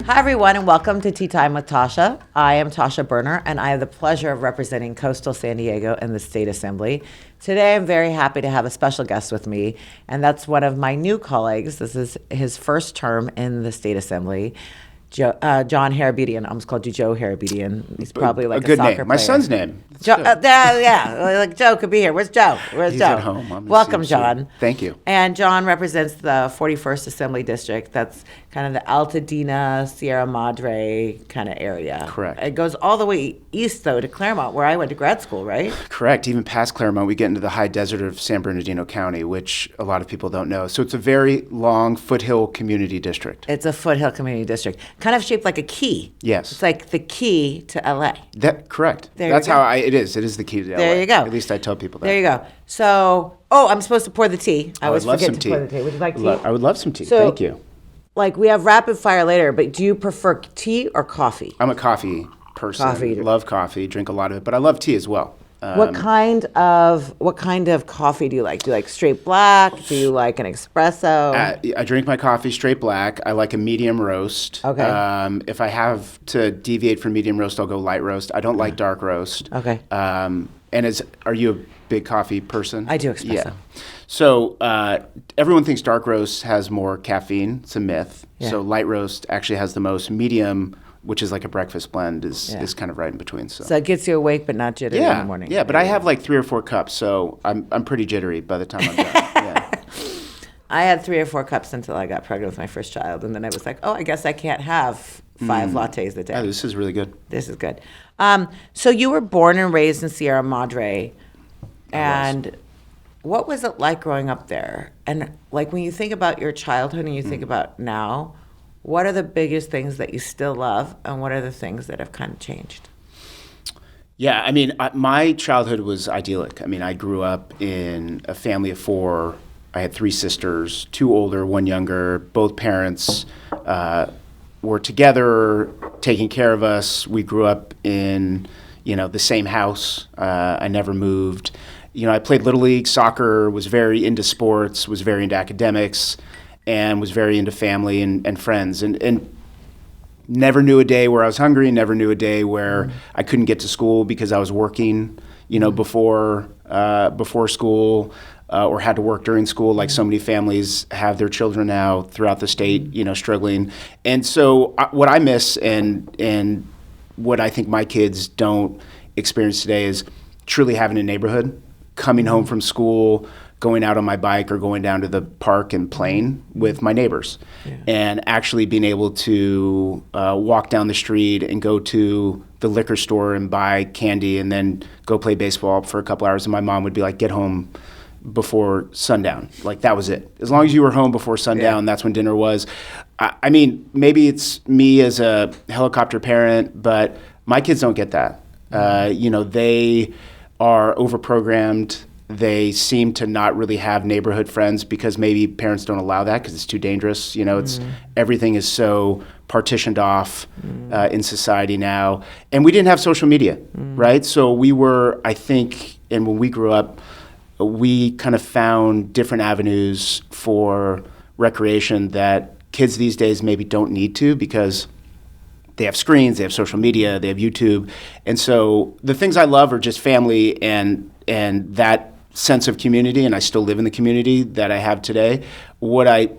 Hi, everyone, and welcome to Tea Time with Tasha. I am Tasha Berner, and I have the pleasure of representing coastal San Diego in the State Assembly. Today, I'm very happy to have a special guest with me, and that's one of my new colleagues. This is his first term in the State Assembly, John Harabedian. I almost called you Joe Harabedian. He's probably like a good soccer name. player. My son's name. Yeah, like Joe could be here. Where's Joe? Where's He's Joe? at home. I'm Welcome, CMC. John. Thank you. And John represents the 41st Assembly District. That's kind of the Altadena, Sierra Madre kind of area. Correct. It goes all the way east, though, to Claremont, where I went to grad school, right? Correct. Even past Claremont, we get into the high desert of San Bernardino County, which a lot of people don't know. So it's a very long foothill community district. It's a foothill community district, kind of shaped like a key. Yes. It's like the key to LA. Correct. There you That's go. how it is. It is the key to LA. There you go. At least I tell people that. There you go. So, I'm supposed to pour the tea. I always would love forget some to pour the tea. Would you like tea? I would love some tea. So- Thank you. Like, we have rapid fire later, but do you prefer tea or coffee? I'm a coffee person. Coffee eater. Love coffee. Drink a lot of it, but I love tea as well. What kind of coffee do you like? Do you like straight black? Do you like an espresso? I drink my coffee straight black. I like a medium roast. Okay. If I have to deviate from medium roast, I'll go light roast. I don't like dark roast. Okay. Are you a big coffee person? I do espresso. Yeah. So everyone thinks dark roast has more caffeine. It's a myth. Yeah. So light roast actually has the most. Medium, which is like a breakfast blend, is kind of right in between. So it gets you awake but not jittery in the morning. Yeah, but I have like 3 or 4 cups, so I'm pretty jittery by the time I'm done. Yeah. I had 3 or 4 cups until I got pregnant with my first child, and then I was like, I guess I can't have 5 lattes a day. Oh, this is really good. This is good. So you were born and raised in Sierra Madre, and what was it like growing up there? And like when you think about your childhood and you think about now, what are the biggest things that you still love, and what are the things that have kind of changed? Yeah, I mean, my childhood was idyllic. I mean, I grew up in a family of 4. I had 3 sisters, 2 older, 1 younger. Both parents were together, taking care of us. We grew up in, the same house. I never moved. I played Little League, soccer, was very into sports, was very into academics, and was very into family and friends. And never knew a day where I was hungry, never knew a day where I couldn't get to school because I was working, before school, or had to work during school, like so many families have their children now throughout the state, struggling. And so what I miss and what I think my kids don't experience today is truly having a neighborhood, coming home from school, going out on my bike or going down to the park and playing with my neighbors, and actually being able to walk down the street and go to the liquor store and buy candy and then go play baseball for a couple hours. And my mom would be like, get home before sundown. Like, that was it. As long as you were home before sundown, that's when dinner was. I mean, maybe it's me as a helicopter parent, but my kids don't get that. They are overprogrammed. They seem to not really have neighborhood friends because maybe parents don't allow that because it's too dangerous. It's everything is so partitioned off in society now. And we didn't have social media, right? So we were, I think, and when we grew up, we kind of found different avenues for recreation that kids these days maybe don't need to because they have screens, they have social media, they have YouTube. And so the things I love are just family and that sense of community, and I still live in the community that I have today. What I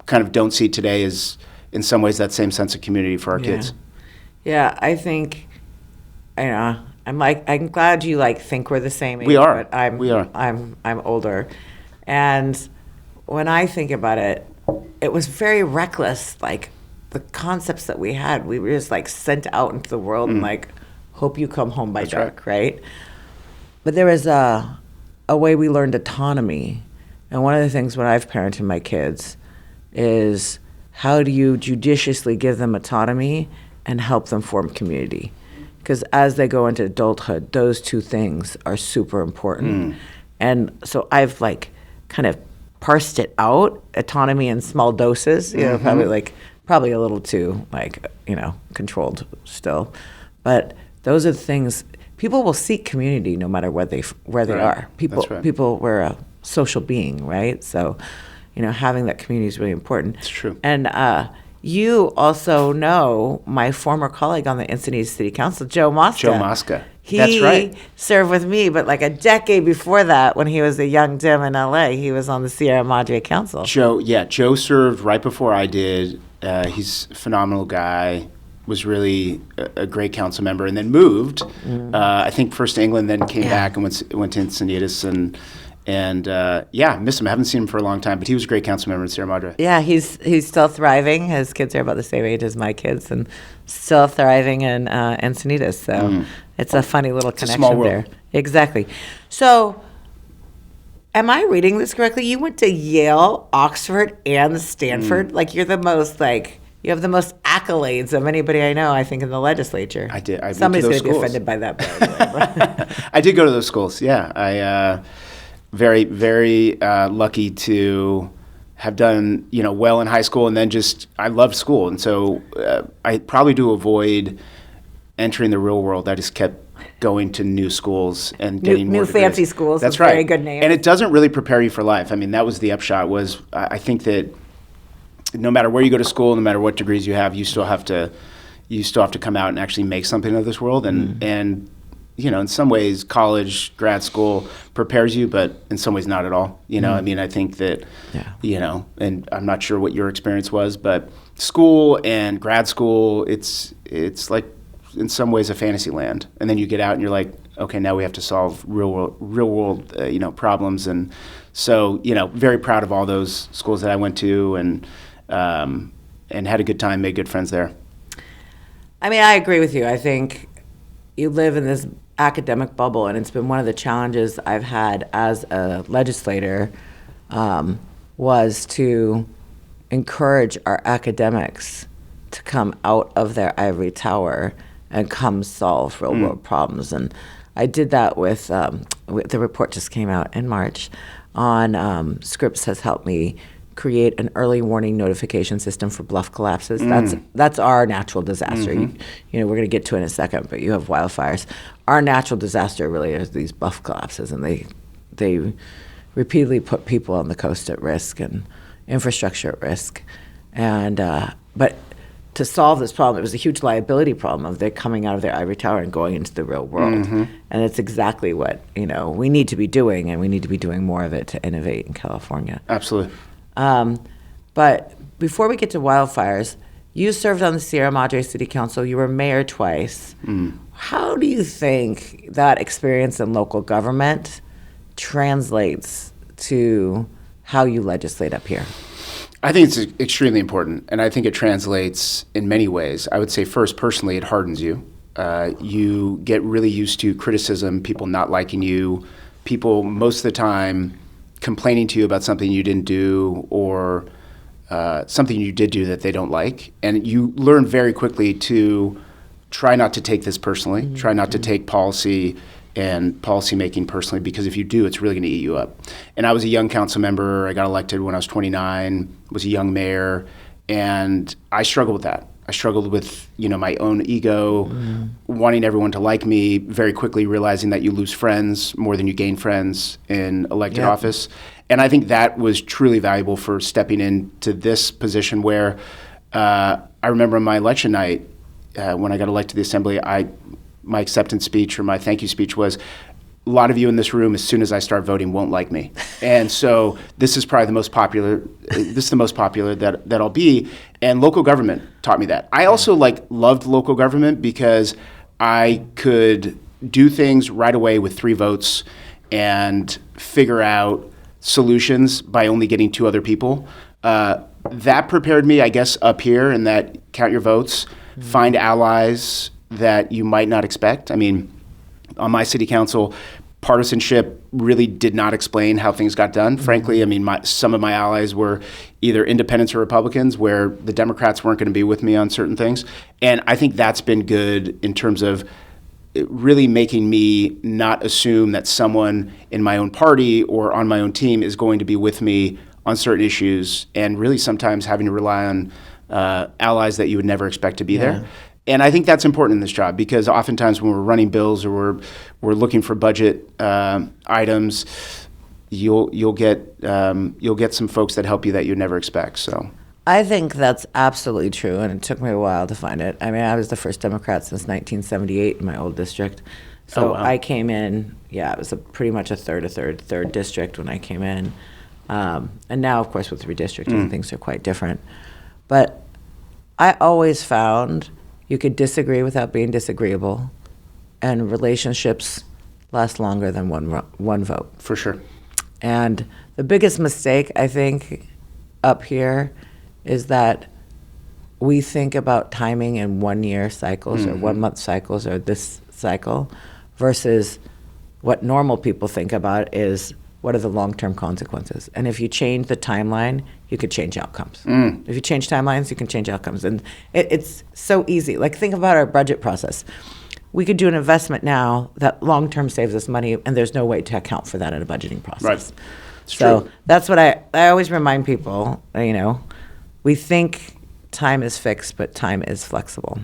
kind of don't see today is, in some ways, that same sense of community for our kids. Yeah, I think, I'm glad you think we're the same age. We are. But We are. I'm older, and when I think about it, it was very reckless. Like the concepts that we had, we were just sent out into the world and hope you come home by That's dark, right? But there was a way we learned autonomy. And one of the things when I've parented my kids is how do you judiciously give them autonomy and help them form community? Because as they go into adulthood, those 2 things are super important. And so I've kind of parsed it out, autonomy in small doses, probably a little too controlled still. But those are the things. People will seek community no matter where they are. People, we're a social being, right? So, having that community is really important. It's true. And you also know my former colleague on the Encinitas City Council, Joe Mosca. Joe Mosca. He That's right. served with me, but like a decade before that, when he was a young Dim in LA, he was on the Sierra Madre Council. Joe served right before I did. He's a phenomenal guy. Was really a great council member, and then moved. I think first to England, then came back and went to Encinitas, and miss him. I haven't seen him for a long time, but he was a great council member in Sierra Madre. Yeah, he's still thriving. His kids are about the same age as my kids, and still thriving in Encinitas. So it's a funny little connection small world. there. Exactly. So, am I reading this correctly? You went to Yale, Oxford, and Stanford. Like you have the most accolades of anybody I know, I think, in the legislature. I did. Somebody's going to be offended by that, by the way. I did go to those schools. Yeah, I very, very lucky to have done well in high school, and then I loved school, and so I probably to avoid entering the real world, I just kept going to new schools and getting more new degrees. fancy schools. That's with right. Very good names. And it doesn't really prepare you for life. I mean, that was the upshot. Was I think that no matter where you go to school, no matter what degrees you have, you still have to come out and actually make something of this world. And in some ways, college, grad school prepares you, but in some ways not at all. I mean, I think that and I'm not sure what your experience was, but school and grad school, it's like in some ways a fantasy land. And then you get out and you're like, okay, now we have to solve real world problems. And so very proud of all those schools that I went to, and had a good time, made good friends there. I mean, I agree with you. I think you live in this academic bubble, and it's been one of the challenges I've had as a legislator, was to encourage our academics to come out of their ivory tower and come solve real world problems. And I did that with the report just came out in March on Scripps has helped me create an early warning notification system for bluff collapses. That's our natural disaster. We're going to get to it in a second, but you have wildfires. Our natural disaster really is these bluff collapses, and they repeatedly put people on the coast at risk and infrastructure at risk. And but to solve this problem, it was a huge liability problem of their coming out of their ivory tower and going into the real world. And it's exactly what we need to be doing, and we need to be doing more of it to innovate in California. Absolutely. But before we get to wildfires, you served on the Sierra Madre City Council. You were mayor twice. How do you think that experience in local government translates to how you legislate up here? I think it's extremely important, and I think it translates in many ways. I would say first, personally, it hardens you. You get really used to criticism, people not liking you, people most of the time complaining to you about something you didn't do, or something you did do that they don't like. And you learn very quickly to try not to take this personally, try not to take policy and policymaking personally, because if you do, it's really going to eat you up. And I was a young council member. I got elected when I was 29, was a young mayor, and I struggled with that. I struggled with, my own ego, wanting everyone to like me, very quickly realizing that you lose friends more than you gain friends in elected office. And I think that was truly valuable for stepping into this position where I remember on my election night, when I got elected to the Assembly, my acceptance speech or my thank you speech was, a lot of you in this room, as soon as I start voting, won't like me. And so this is probably the most popular, that I'll be. And local government taught me that. I also loved local government because I could do things right away with 3 votes and figure out solutions by only getting 2 other people. That prepared me, I guess, up here, in that count your votes, find allies that you might not expect. I mean, on my city council, partisanship really did not explain how things got done. Frankly, I mean, some of my allies were either independents or Republicans, where the Democrats weren't going to be with me on certain things. And I think that's been good in terms of really making me not assume that someone in my own party or on my own team is going to be with me on certain issues, and really sometimes having to rely on allies that you would never expect to be there. And I think that's important in this job, because oftentimes when we're running bills or we're looking for budget items, you'll get some folks that help you that you'd never expect. So I think that's absolutely true, and it took me a while to find it. I mean, I was the first Democrat since 1978 in my old district. So Oh, wow. I came in, it was pretty much a third district when I came in. And now, of course, with redistricting, things are quite different. But I always found you could disagree without being disagreeable, and relationships last longer than one vote. For sure. And the biggest mistake, I think, up here is that we think about timing in 1 year cycles or 1 month cycles or this cycle versus what normal people think about is what are the long-term consequences. And if you change the timeline, you could change outcomes. If you change timelines, you can change outcomes. And it's so easy. Like, think about our budget process. We could do an investment now that long-term saves us money, and there's no way to account for that in a budgeting process. Right. It's So true. that's what I always remind people, we think time is fixed, but time is flexible.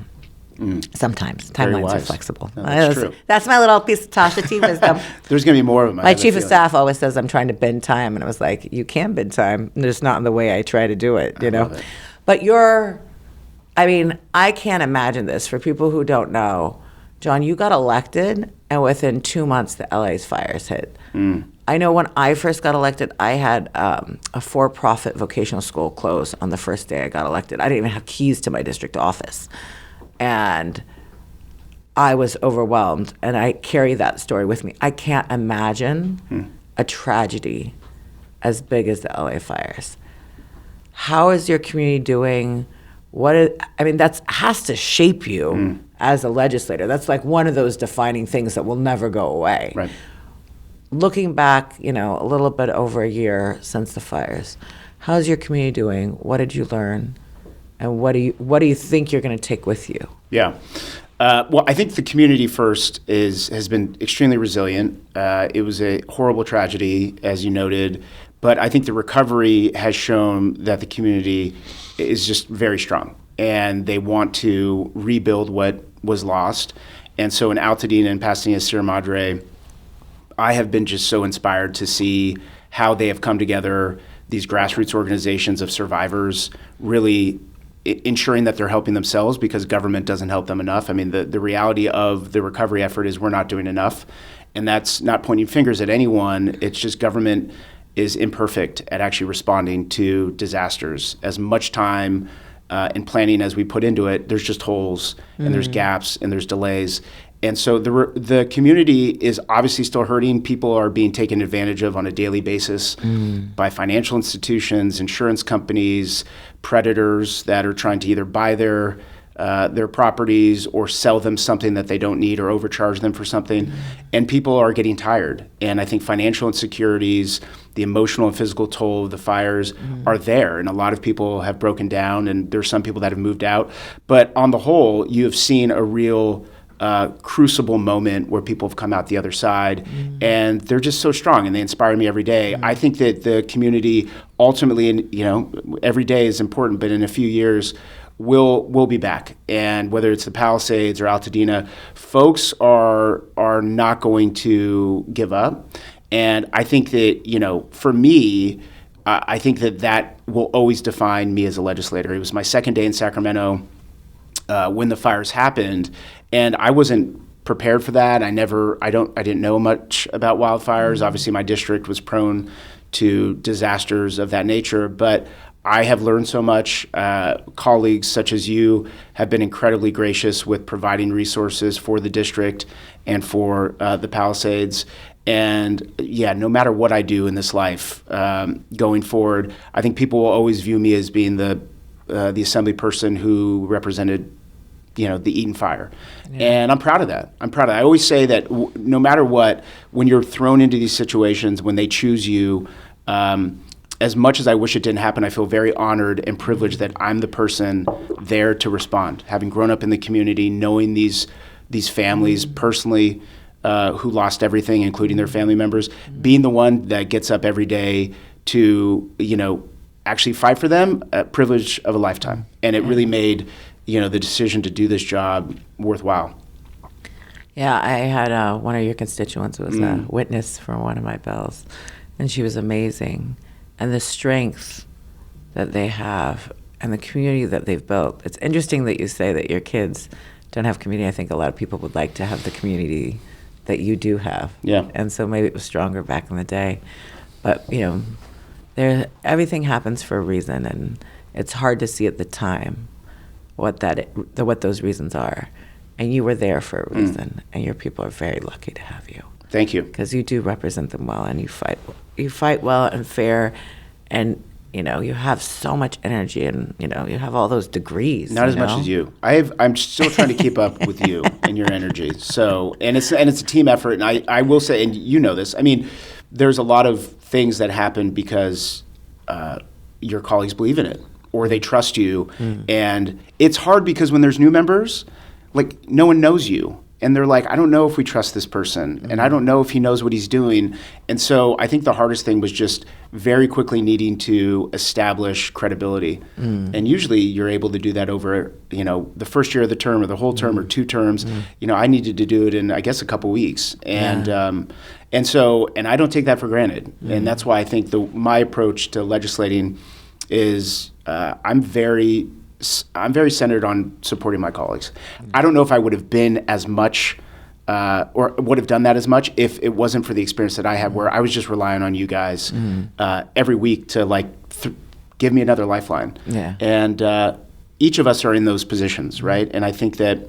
Sometimes Very timelines are wise. flexible. No, that's true. That's my little piece of Tasha T wisdom. There's going to be more of them. I My have a chief of feeling. staff always says I'm trying to bend time, and I was like, you can bend time, just not in the way I try to do it, love it. But I can't imagine this for people who don't know. John, you got elected, and within 2 months, the LA's fires hit. I know when I first got elected, I had a for-profit vocational school close on the first day I got elected. I didn't even have keys to my district office. And I was overwhelmed, and I carry that story with me. I can't imagine a tragedy as big as the LA fires. How is your community doing? That has to shape you as a legislator. That's like one of those defining things that will never go away. Right. Looking back, a little bit over a year since the fires, how's your community doing? What did you learn? And what do you think you're going to take with you? Yeah. Well, I think the community first has been extremely resilient. It was a horrible tragedy, as you noted, but I think the recovery has shown that the community is just very strong, and they want to rebuild what was lost. And so in Altadena and Pasadena, Sierra Madre, I have been just so inspired to see how they have come together, these grassroots organizations of survivors, really ensuring that they're helping themselves because government doesn't help them enough. I mean, the reality of the recovery effort is we're not doing enough. And that's not pointing fingers at anyone. It's just government is imperfect at actually responding to disasters. As much time and planning as we put into it, there's just holes and there's gaps and there's delays. And so the community is obviously still hurting. People are being taken advantage of on a daily basis by financial institutions, insurance companies, predators that are trying to either buy their properties or sell them something that they don't need or overcharge them for something. And people are getting tired. And I think financial insecurities, the emotional and physical toll of the fires are there. And a lot of people have broken down, and there's some people that have moved out. But on the whole, you have seen a real crucible moment where people have come out the other side, and they're just so strong, and they inspire me every day. I think that the community ultimately, and every day is important, but in a few years, we'll be back. And whether it's the Palisades or Altadena, folks are not going to give up. And I think that for me, I think that will always define me as a legislator. It was my second day in Sacramento when the fires happened, and I wasn't prepared for that. I didn't know much about wildfires. Obviously, my district was prone to disasters of that nature, but I have learned so much. Colleagues such as you have been incredibly gracious with providing resources for the district and for the Palisades. And no matter what I do in this life going forward, I think people will always view me as being the assembly person who represented the Eaton fire. And I'm proud of that. I always say that no matter what, when you're thrown into these situations, when they choose you, as much as I wish it didn't happen, I feel very honored and privileged that I'm the person there to respond. Having grown up in the community, knowing these families personally who lost everything, including their family members, being the one that gets up every day to, actually fight for them, a privilege of a lifetime. And it really made the decision to do this job worthwhile. Yeah, I had one of your constituents was a witness for one of my bills, and she was amazing. And the strength that they have and the community that they've built. It's interesting that you say that your kids don't have community. I think a lot of people would like to have the community that you do have. Yeah. And so maybe it was stronger back in the day. But, everything happens for a reason, and it's hard to see at the time what those reasons are. And you were there for a reason, and your people are very lucky to have you. Thank you. Because you do represent them well, and you fight well and fair, and you have so much energy, and you have all those degrees. Not as much as you. I'm still trying to keep up with you and your energy. So, and it's a team effort, and I will say, and you know this. I mean, there's a lot of things that happen because your colleagues believe in it or they trust you, and it's hard because when there's new members, like no one knows you. And they're like, I don't know if we trust this person, and I don't know if he knows what he's doing. And so I think the hardest thing was just very quickly needing to establish credibility. And usually you're able to do that over, the first year of the term or the whole term or 2 terms. I needed to do it in, I guess, a couple weeks. And and I don't take that for granted. And that's why I think my approach to legislating is I'm very centered on supporting my colleagues. I don't know if I would have been as much or would have done that as much if it wasn't for the experience that I had where I was just relying on you guys every week to give me another lifeline. Yeah. And each of us are in those positions, right? And I think that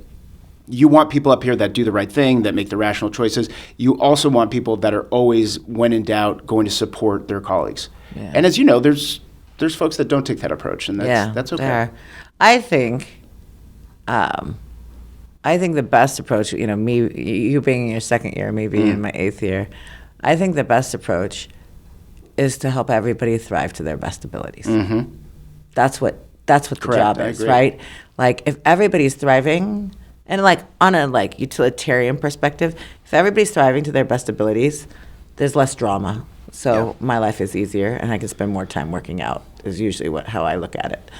you want people up here that do the right thing, that make the rational choices. You also want people that are always, when in doubt, going to support their colleagues. Yeah. And as you know, there's folks that don't take that approach, and that's okay. There. I think the best approach, you being in your second year, me being in my 8th year, I think the best approach is to help everybody thrive to their best abilities. Mm-hmm. That's what the job is, right? Like if everybody's thriving, and on a utilitarian perspective, if everybody's thriving to their best abilities, there's less drama. So my life is easier, and I can spend more time working out. Is usually how I look at it.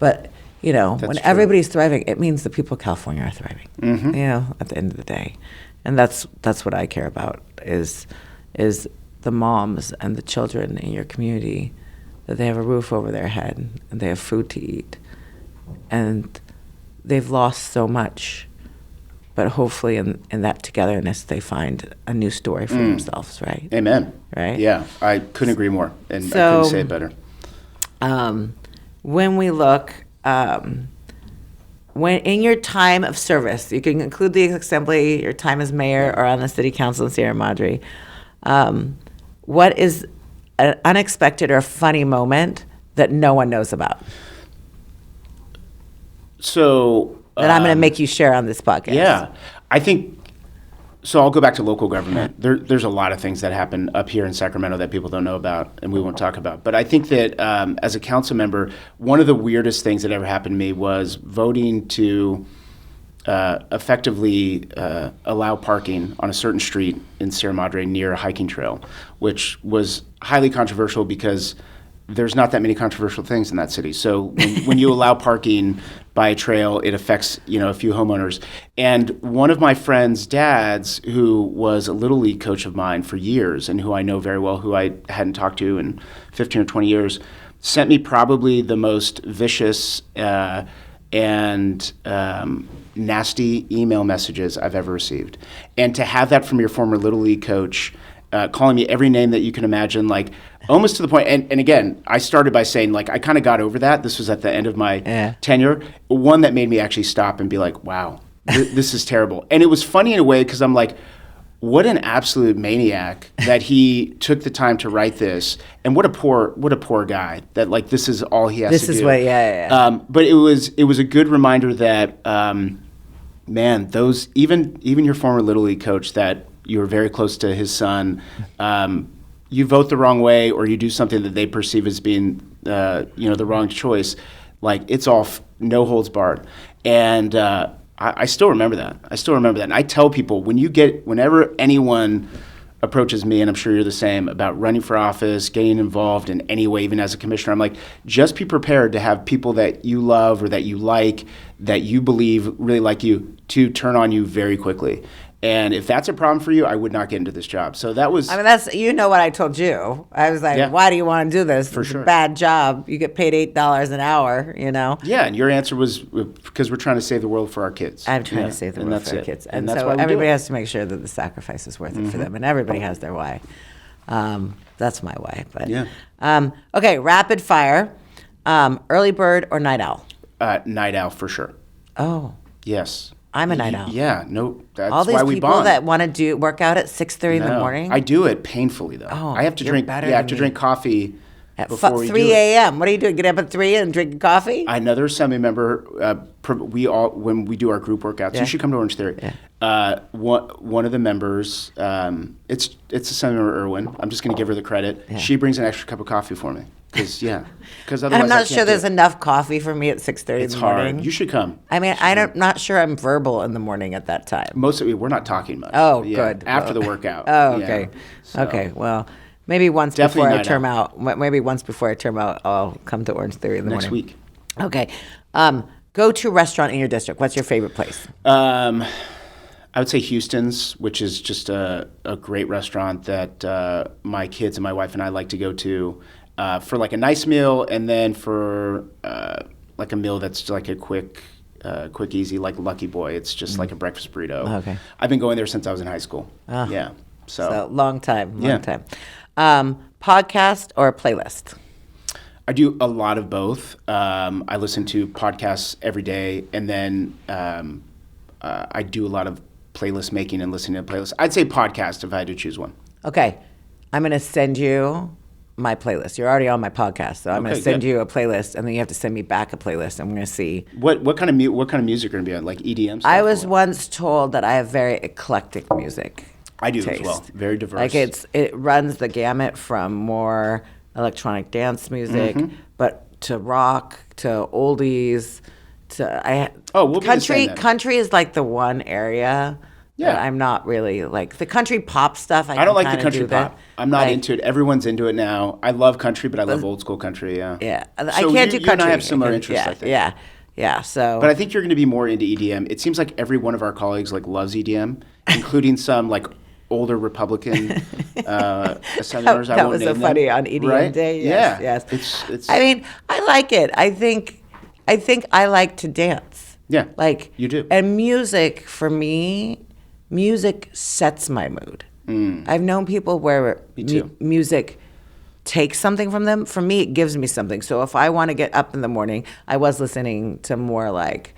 But when true. everybody's thriving, it means the people of California are thriving. Mm-hmm. At the end of the day, and that's what I care about is the moms and the children in your community, that they have a roof over their head and they have food to eat, and they've lost so much. But hopefully in that togetherness, they find a new story for themselves, right? Amen. Right? Yeah, I couldn't agree more, and I couldn't say it better. When we look, when in your time of service, you can include the assembly, your time as mayor, or on the city council in Sierra Madre, what is an unexpected or funny moment that no one knows about? So... that I'm going to make you share on this podcast. Yeah. I think, so I'll go back to local government. There's a lot of things that happen up here in Sacramento that people don't know about and we won't talk about. But I think that as a council member, one of the weirdest things that ever happened to me was voting to effectively allow parking on a certain street in Sierra Madre near a hiking trail, which was highly controversial because there's not that many controversial things in that city. So when you allow parking by a trail, it affects, a few homeowners. And one of my friend's dads, who was a Little League coach of mine for years and who I know very well, who I hadn't talked to in 15 or 20 years, sent me probably the most vicious and nasty email messages I've ever received. And to have that from your former Little League coach, calling me every name that you can imagine, almost to the point, and again, I started by saying, I kind of got over that. This was at the end of my tenure. One that made me actually stop and be like, wow, this is terrible. And it was funny in a way because I'm like, what an absolute maniac that he took the time to write this, and what a poor guy that this is all he has to do. This is what, yeah. But it was a good reminder that, man, those even your former Little League coach that you were very close to his son, you vote the wrong way or you do something that they perceive as being, the wrong choice, it's all no holds barred. And I still remember that. And I tell people, whenever anyone approaches me, and I'm sure you're the same, about running for office, getting involved in any way, even as a commissioner, I'm like, just be prepared to have people that you love or that you like, that you believe really like you, to turn on you very quickly. And if that's a problem for you, I would not get into this job. So that was. I mean, that's, you know what I told you. I was like, Yeah. why do you want to do this? For It's sure. a bad job. You get paid $8 an hour, you know? Yeah, and your answer was because we're trying to save the world for our kids. I'm trying Yeah, to save the and world that's for our it. kids. And And that's so why we do everybody it. has to make sure that the sacrifice is worth it for them. And everybody has their why. That's my why. But Yeah. okay, rapid fire. Early bird or night owl? Night owl for sure. Oh, Yes. I'm a night owl. Yeah, no, that's all these why we people bond. that want to work out at 6:30 in the No, morning. I do it painfully though. Oh, I have to you're drink. better Yeah, I have than to me. drink coffee At before we 3 do it. a.m. What are you doing? Get up at 3 and drink coffee? Another Assembly member, we all, when we do our group workouts, Yeah. you should come to Orange Theory. One of the members, it's Assemblymember Irwin. I'm just going to give her the credit. Yeah. She brings an extra cup of coffee for me because otherwise I'm not I can't sure do there's it. enough coffee for me at 6:30 It's in the morning. hard. You should come. I mean, I'm not sure I'm verbal in the morning at that time. Most of it, we're not talking much. Oh, Yeah, good. After Well- the workout. Oh, Yeah. okay. So- Okay, well, maybe once Definitely before I night term out. Maybe once before I term out, I'll come to Orange Theory in the Next morning. week. Okay. Go-to restaurant in your district. What's your favorite place? I would say Houston's, which is just a great restaurant that my kids and my wife and I like to go to for like a nice meal, and then for like a meal that's like a quick, easy, like Lucky Boy. It's just like a breakfast burrito. Okay. I've been going there since I was in high school. Ah. Yeah. So long time. Yeah. Podcast or playlist? I do a lot of both. I listen to podcasts every day, and then I do a lot of playlist making and listening to playlists. I'd say podcast if I had to choose one. Okay. I'm going to send you my playlist. You're already on my podcast, so I'm going Okay, to send good. you a playlist, and then you have to send me back a playlist. I'm going to see. What kind of music are going to be on? Like EDM stuff? I was or- once told that I have very eclectic music. I do taste. as well. Very diverse. Like it runs the gamut from more electronic dance music, Mm-hmm. but to rock, to oldies, to Oh, we'll be the country. same then. Country is like the one area that Yeah. I'm not really like the country pop stuff. I don't like the kinda country do that. pop. I'm not Like, into it. Everyone's into it now. I love country, but I love old school country. Yeah. Yeah, I So can't you do country. and I have similar can't- interests, Yeah, I think. yeah. So, But I think you're going to be more into EDM. It seems like every one of our colleagues like loves EDM, including some like older Republican assembly members. I that won't was so name funny them, on EDM right? Day. Yeah. Yes. It's. I mean, I like it. I think I like to dance. Yeah, Like you do. And music for me, music sets my mood. I've known people where Me too. music takes something from them. For me, it gives me something. So if I want to get up in the morning, I was listening to more like,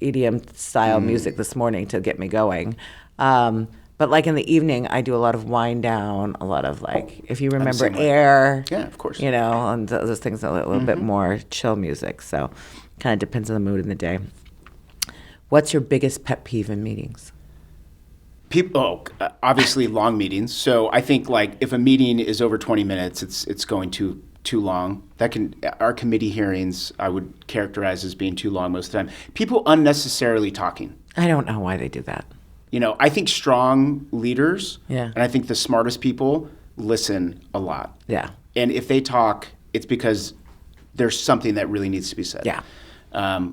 EDM style music this morning to get me going. But like in the evening, I do a lot of wind down, a lot of like, if you remember same way. Air. Yeah, of course. And those things, a little bit more chill music. So kind of depends on the mood in the day. What's your biggest pet peeve in meetings? People, obviously long meetings. So I think like if a meeting is over 20 minutes, it's going too long. Our committee hearings I would characterize as being too long most of the time. People unnecessarily talking. I don't know why they do that. I think strong leaders, Yeah. and I think the smartest people listen a lot. Yeah. And if they talk, it's because there's something that really needs to be said. Yeah.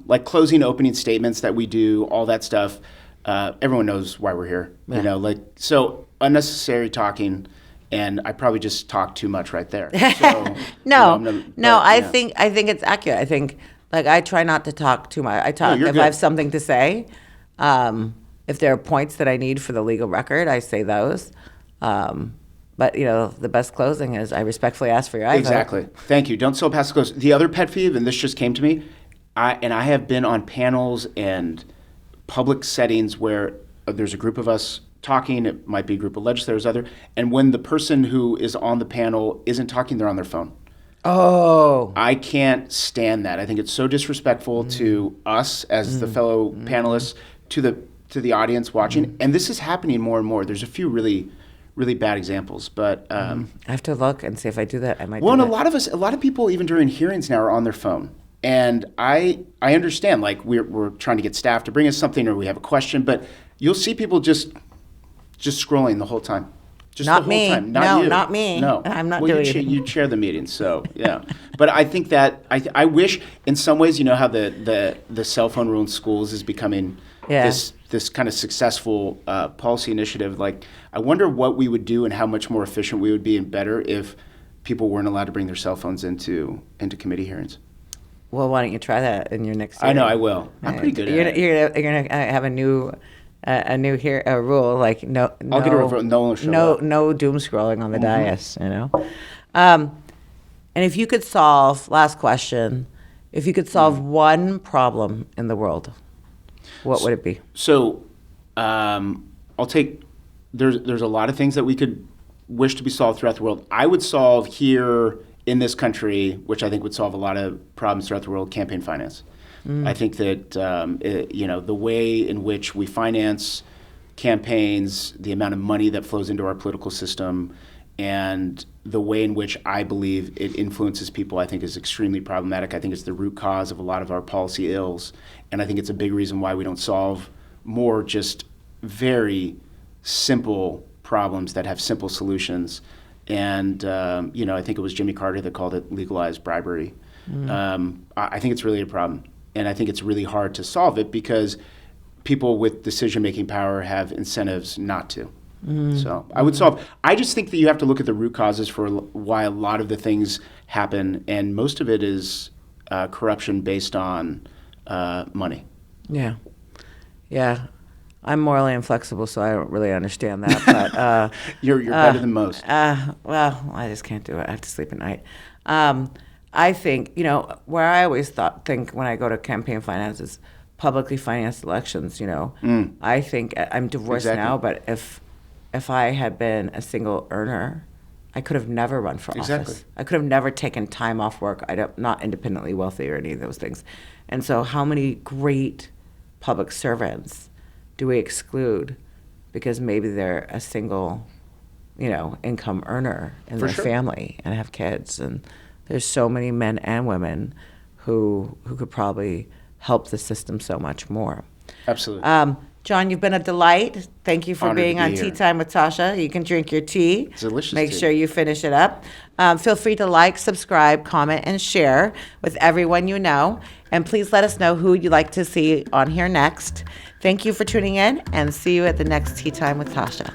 Like closing opening statements that we do, all that stuff. Everyone knows why we're here. Yeah. So unnecessary talking, and I probably just talk too much right there. So, No, I yeah. think it's accurate. I think like I try not to talk too much. I talk you're if good. I have something to say. If there are points that I need for the legal record, I say those. But the best closing is I respectfully ask for your eye vote. Exactly. Thank you. Don't sell past the close. The other pet peeve, and this just came to me, I have been on panels and public settings where there's a group of us talking. It might be a group of legislators, and when the person who is on the panel isn't talking, they're on their phone. Oh. I can't stand that. I think it's so disrespectful to us as the fellow panelists, to the audience watching, and this is happening more and more. There's a few really, really bad examples, but. I have to look and see if I do that. I might Well, do and that. a lot of people, even during hearings now, are on their phone. And I understand, like, we're trying to get staff to bring us something or we have a question, but you'll see people just scrolling the whole time. Just Not the whole me. time. No, you. not me. No. I'm not well, doing you it. you chair the meeting, so, yeah. But I think that, I wish, in some ways, how the cell phone rule in schools is becoming Yeah. this this kind of successful policy initiative, like I wonder what we would do and how much more efficient we would be and better if people weren't allowed to bring their cell phones into committee hearings. Well, why don't you try that in your next I know, hearing? I will. I'm pretty good at it. You're gonna have a new rule, like no I'll get a revote. No one will show up. no doom scrolling on the dais, you know. And if you could solve, last question, if you could solve one problem in the world, what would it be? So, I'll take. There's a lot of things that we could wish to be solved throughout the world. I would solve here in this country, which I think would solve a lot of problems throughout the world, campaign finance. I think that the way in which we finance campaigns, the amount of money that flows into our political system, and the way in which I believe it influences people, I think is extremely problematic. I think it's the root cause of a lot of our policy ills, and I think it's a big reason why we don't solve more just very simple problems that have simple solutions. And I think it was Jimmy Carter that called it legalized bribery. I think it's really a problem, and I think it's really hard to solve it because people with decision-making power have incentives not to. So I would solve. I just think that you have to look at the root causes for why a lot of the things happen, and most of it is corruption based on money. Yeah. I'm morally inflexible, so I don't really understand that. But you're better than most. Well, I just can't do it. I have to sleep at night. I think where I always think when I go to campaign finance is publicly financed elections. I think I'm divorced now, but if I had been a single earner, I could have never run for office. I could have never taken time off work. I'm not independently wealthy or any of those things. And so how many great public servants do we exclude because maybe they're a single, income earner in their family and have kids? And there's so many men and women who could probably help the system so much more. Absolutely. John, you've been a delight. Thank you for being on Tea Time with Tasha. You can drink your tea. It's delicious. Make sure you finish it up. Feel free to like, subscribe, comment, and share with everyone you know. And please let us know who you'd like to see on here next. Thank you for tuning in, and see you at the next Tea Time with Tasha.